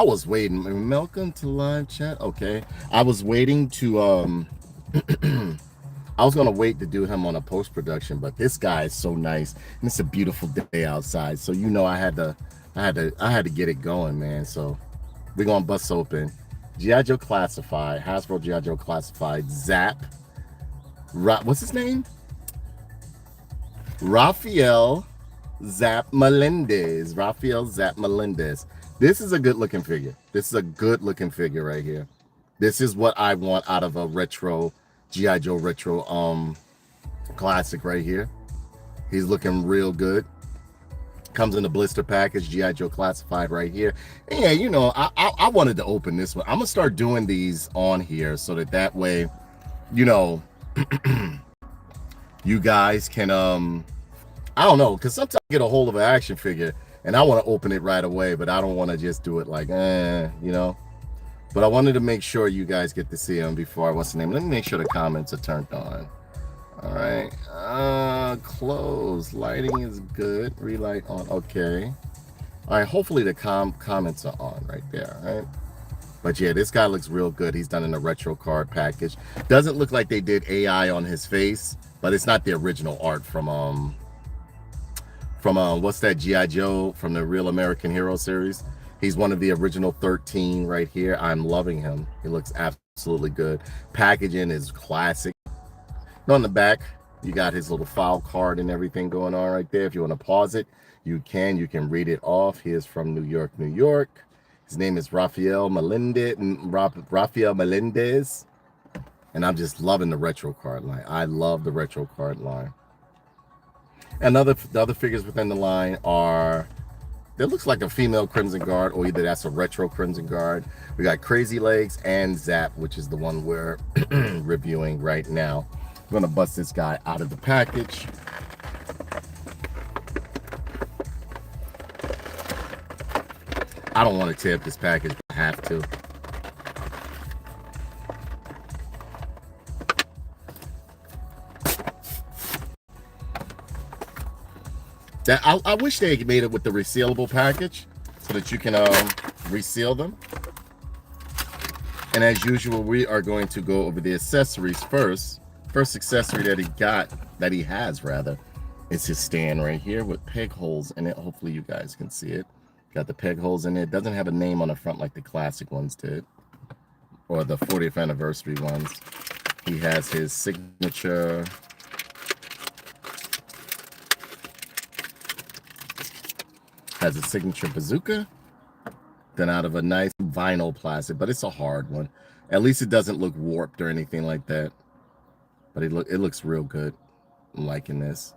I was waiting. Welcome to live chat. Okay. I was waiting to I was gonna wait to do him on a post production, but this guy is so nice, and it's a beautiful day outside. So you know, I had to get it going, man. So we're gonna bust open G.I. Joe Classified, Hasbro G.I. Joe Classified, Zapp. What's his name? Raphael Zapp Melendez. Raphael Zapp Melendez. This is a good looking figure. This is a good looking figure right here. This is what I want out of a retro G.I. Joe retro classic right here. He's looking real good. Comes in the blister package, G.I. Joe Classified right here. And yeah, you know, I wanted to open this one. I'm gonna start doing these on here so that way, you know, you guys can I don't know, because sometimes I get a hold of an action figure and I want to open it right away, but I don't want to just do it like you know. But I wanted to make sure you guys get to see him before. What's the name? Let me make sure the comments are turned on. All right, close. Lighting is good. Relight on. Okay. All right. Hopefully the comments are on right there. All right. But yeah, this guy looks real good. He's done in a retro card package. Doesn't look like they did AI on his face, but it's not the original art from what's that, G.I. Joe from the Real American Hero series. He's one of the original 13 right here. I'm loving him. He looks absolutely good. Packaging is classic. And on the back, you got his little file card and everything going on right there. If you want to pause it, you can read it off. He is from New York, New York. His name is Raphael Melendez. And I'm just loving the retro card line. I love the retro card line. And the other figures within the line are, that looks like a female Crimson Guard, or either that's a retro Crimson Guard. We got Crazy Legs and Zapp, which is the one we're reviewing right now. I'm gonna bust this guy out of the package. I don't want to tear up this package, but I have to. I wish they had made it with the resealable package so that you can reseal them. And as usual, we are going to go over the accessories first. First accessory that he has rather, is his stand right here with peg holes in it. Hopefully you guys can see it. Got the peg holes in it. It doesn't have a name on the front like the classic ones did, or the 40th anniversary ones. He has his signature bazooka, done out of a nice vinyl plastic, but it's a hard one. At least it doesn't look warped or anything like that. But it looks real good. I'm liking this.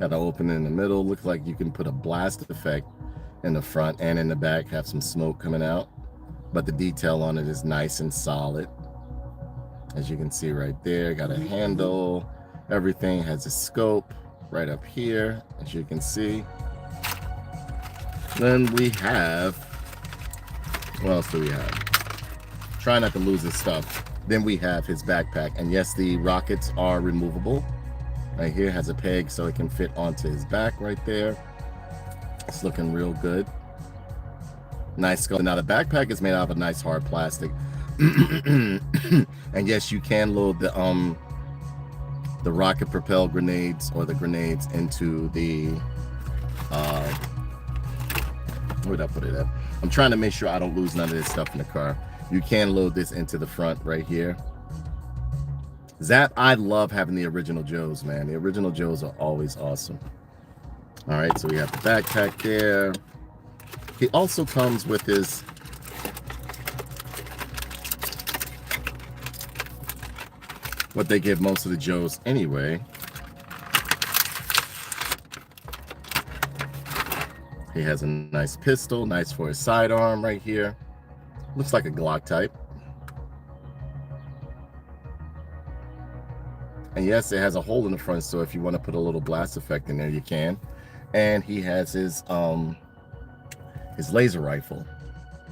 Got an opening in the middle. Looks like you can put a blast effect in the front and in the back. Have some smoke coming out. But the detail on it is nice and solid. As you can see right there, got a handle. Everything has a scope right up here, as you can see. Then we have, what else do we have? Try not to lose his stuff. Then we have his backpack. And yes, the rockets are removable. Right here has a peg so it can fit onto his back right there. It's looking real good. Nice scope. Now the backpack is made out of a nice hard plastic. And yes, you can load the rocket propelled grenades or the grenades into the where'd I put it at? I'm trying to make sure I don't lose none of this stuff in the car. You can load this into the front right here. Zapp, I love having the original Joes, man. The original Joes are always awesome. All right, so we have the backpack there. He also comes with his what they give most of the Joes anyway. He has a nice pistol, nice for his sidearm right here. Looks like a Glock type. And yes, it has a hole in the front, so if you want to put a little blast effect in there, you can. And he has his laser rifle,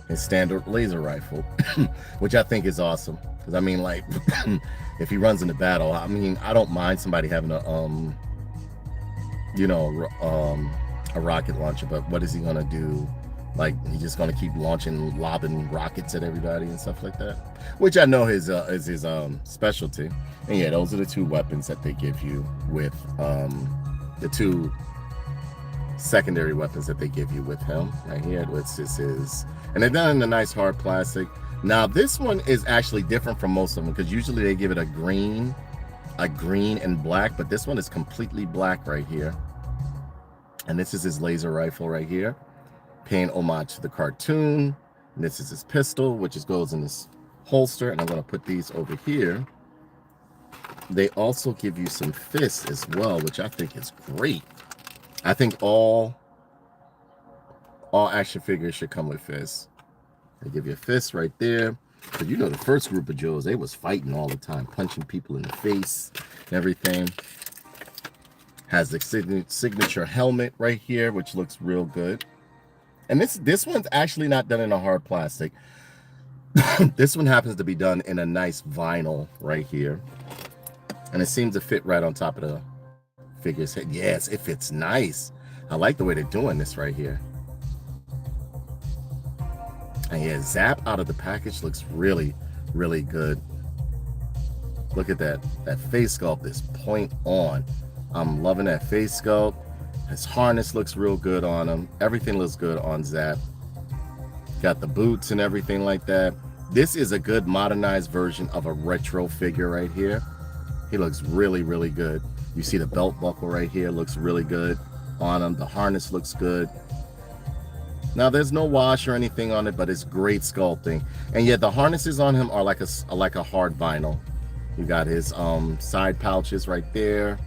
his standard laser rifle, which I think is awesome. Because I mean, like, if he runs into battle, I mean, I don't mind somebody having a you know, a rocket launcher, but what is he gonna do? Like, he's just gonna keep launching, lobbing rockets at everybody and stuff like that, which I know is his specialty. And yeah, those are the two weapons that they give you with the two secondary weapons that they give you with him right here. Which this is, and they're done in a nice hard plastic. Now this one is actually different from most of them because usually they give it a green and black, but this one is completely black right here. And this is his laser rifle right here, paying homage to the cartoon. And this is his pistol, which goes in this holster. And I'm going to put these over here. They also give you some fists as well, which I think is great. I think all action figures should come with fists. They give you a fist right there. But you know, the first group of Joes, they was fighting all the time, punching people in the face and everything. Has the signature helmet right here, which looks real good. And this one's actually not done in a hard plastic. This one happens to be done in a nice vinyl right here. And it seems to fit right on top of the figure's head. Yes, it fits nice. I like the way they're doing this right here. And yeah, Zapp out of the package looks really, really good. Look at that. That face sculpt is point on. I'm loving that face sculpt. His harness looks real good on him. Everything looks good on Zapp. Got the boots and everything like that. This is a good modernized version of a retro figure right here. He looks really, really good. You see the belt buckle right here looks really good on him. The harness looks good. Now there's no wash or anything on it, but it's great sculpting. And yet the harnesses on him are like a hard vinyl. You got his side pouches right there.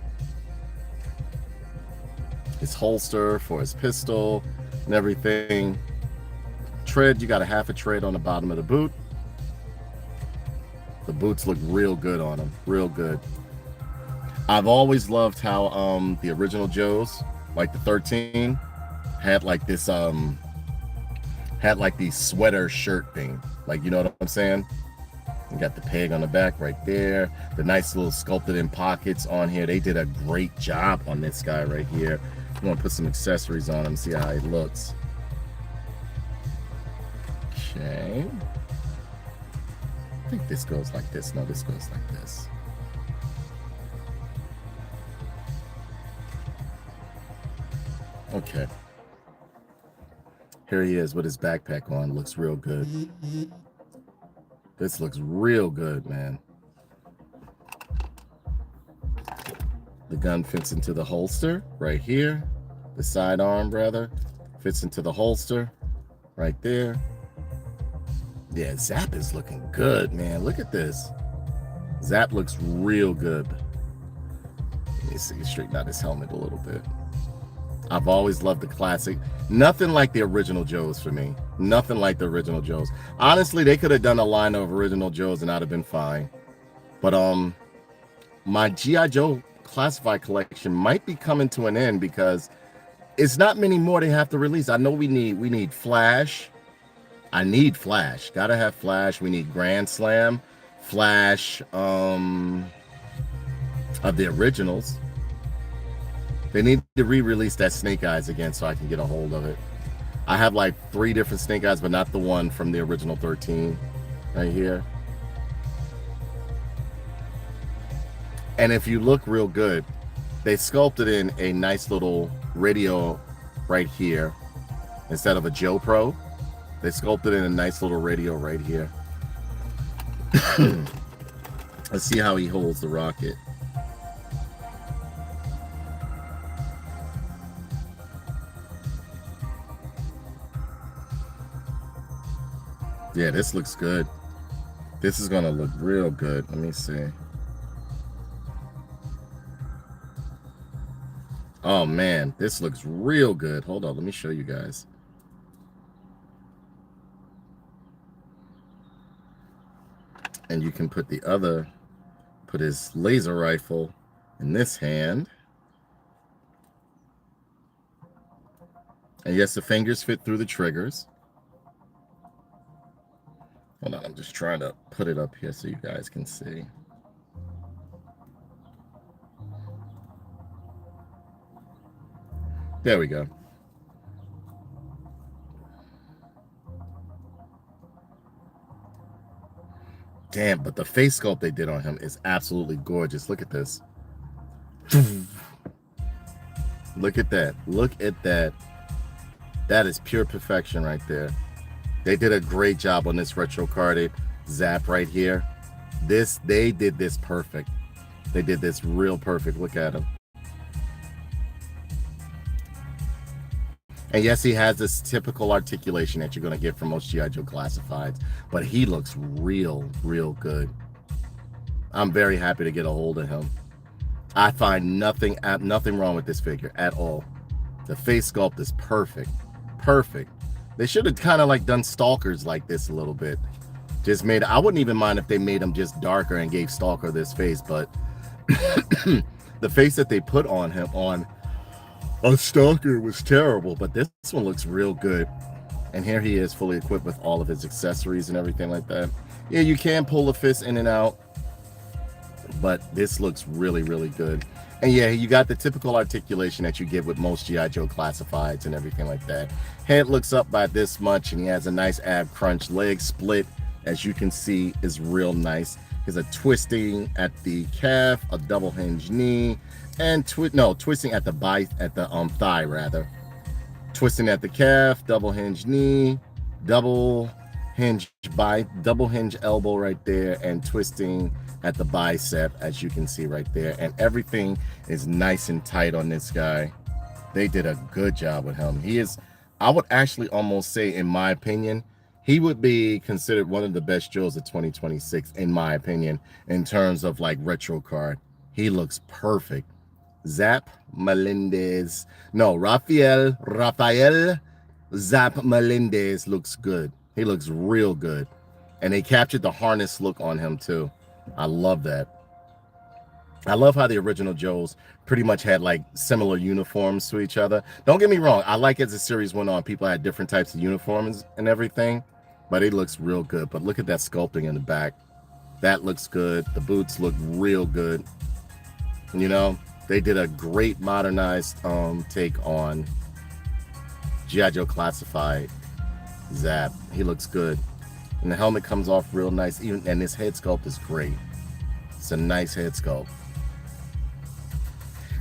His holster for his pistol and everything. Tread, you got a half a tread on the bottom of the boot. The boots look real good on him, real good. I've always loved how the original Joes, like the 13, had like this had like the sweater shirt thing, like, you know what I'm saying? You got the peg on the back right there, the nice little sculpted in pockets on here. They did a great job on this guy right here. I'm gonna put some accessories on him, see how he looks. Okay, I think this goes like this. No, this goes like this. Okay, here he is with his backpack on. Looks real good. This looks real good, man. The gun fits into the holster right here. The sidearm, rather, fits into the holster right there. Yeah, Zapp is looking good, man. Look at this. Zapp looks real good. Let me see, straighten out his helmet a little bit. I've always loved the classic. Nothing like the original Joes for me. Nothing like the original Joes. Honestly, they could have done a line of original Joes and I'd have been fine. But my G.I. Joe Classified collection might be coming to an end because it's not many more they have to release. I know we need Flash. I need Flash. Gotta have Flash. We need Grand Slam, Flash of the originals. They need to re-release that Snake Eyes again so I can get a hold of it. I have like 3 different Snake Eyes, but not the one from the original 13 right here. And if you look real good, they sculpted in a nice little radio right here instead of a Joe Pro. They sculpted in a nice little radio right here. Let's see how he holds the rocket. Yeah, this looks good. This is gonna look real good. Let me see. Oh man, this looks real good. Hold on, let me show you guys. And you can put put his laser rifle in this hand. And yes, the fingers fit through the triggers. Hold on, I'm just trying to put it up here so you guys can see. There we go. Damn, but the face sculpt they did on him is absolutely gorgeous. Look at this. Look at that. Look at that. That is pure perfection right there. They did a great job on this retro carded Zapp right here. They did this perfect. They did this real perfect. Look at him. And yes, he has this typical articulation that you're going to get from most G.I. Joe Classifieds, but he looks real good. I'm very happy to get a hold of him. I find nothing wrong with this figure at all. The face sculpt is perfect. Perfect. They should have kind of like done Stalkers like this a little bit. Just made, I wouldn't even mind if they made him just darker and gave Stalker this face, but the face that they put on him on a Stalker was terrible, but this one looks real good. And here he is fully equipped with all of his accessories and everything like that. Yeah, you can pull the fist in and out, but this looks really good. And yeah, you got the typical articulation that you get with most G.I. Joe Classifieds and everything like that. Head looks up by this much, and he has a nice ab crunch. Leg split, as you can see, is real nice. There's a twisting at the calf, a double hinge knee, and twisting at the thigh rather. Twisting at the calf, double hinge knee, double hinge elbow right there, and twisting at the bicep, as you can see right there. And everything is nice and tight on this guy. They did a good job with him. He is, I would actually almost say, in my opinion, he would be considered one of the best Joes of 2026, in my opinion, in terms of like retro card. He looks perfect. Zapp Melendez, no, Raphael Zapp Melendez looks good. He looks real good. And they captured the harness look on him too. I love that. I love how the original Joes pretty much had like similar uniforms to each other. Don't get me wrong, I like as the series went on, people had different types of uniforms and everything, but it looks real good. But look at that sculpting in the back. That looks good. The boots look real good. You know, they did a great modernized take on G.I. Joe Classified Zapp. He looks good. And the helmet comes off real nice. And this head sculpt is great. It's a nice head sculpt.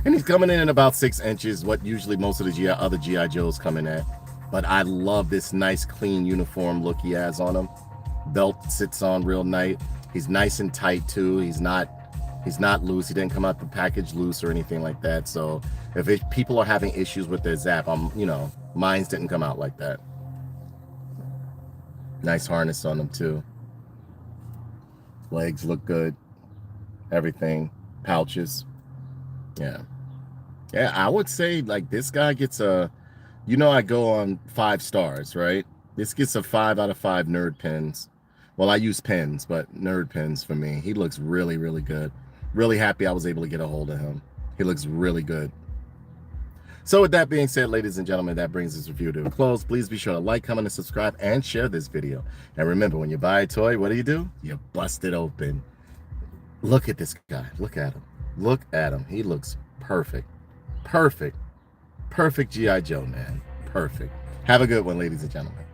And he's coming in at about 6 inches, what usually most of the other G.I. Joes come in at. But I love this nice, clean uniform look he has on him. Belt sits on real nice. He's nice and tight too. He's not loose. He didn't come out the package loose or anything like that. So if people are having issues with their Zapp, mine's didn't come out like that. Nice harness on them too. Legs look good. Everything. Pouches. Yeah. Yeah, I would say like this guy gets a, I go on 5 stars, right? This gets a 5 out of 5 nerd pins. Well, I use pins, but nerd pins for me. He looks really good. Really happy I was able to get a hold of him. He looks really good. So with that being said, ladies and gentlemen, that brings this review to a close. Please be sure to like, comment, and subscribe, and share this video. And remember, when you buy a toy, what do? You bust it open. Look at this guy. Look at him. Look at him. He looks perfect. Perfect. Perfect G.I. Joe, man. Perfect. Have a good one, ladies and gentlemen.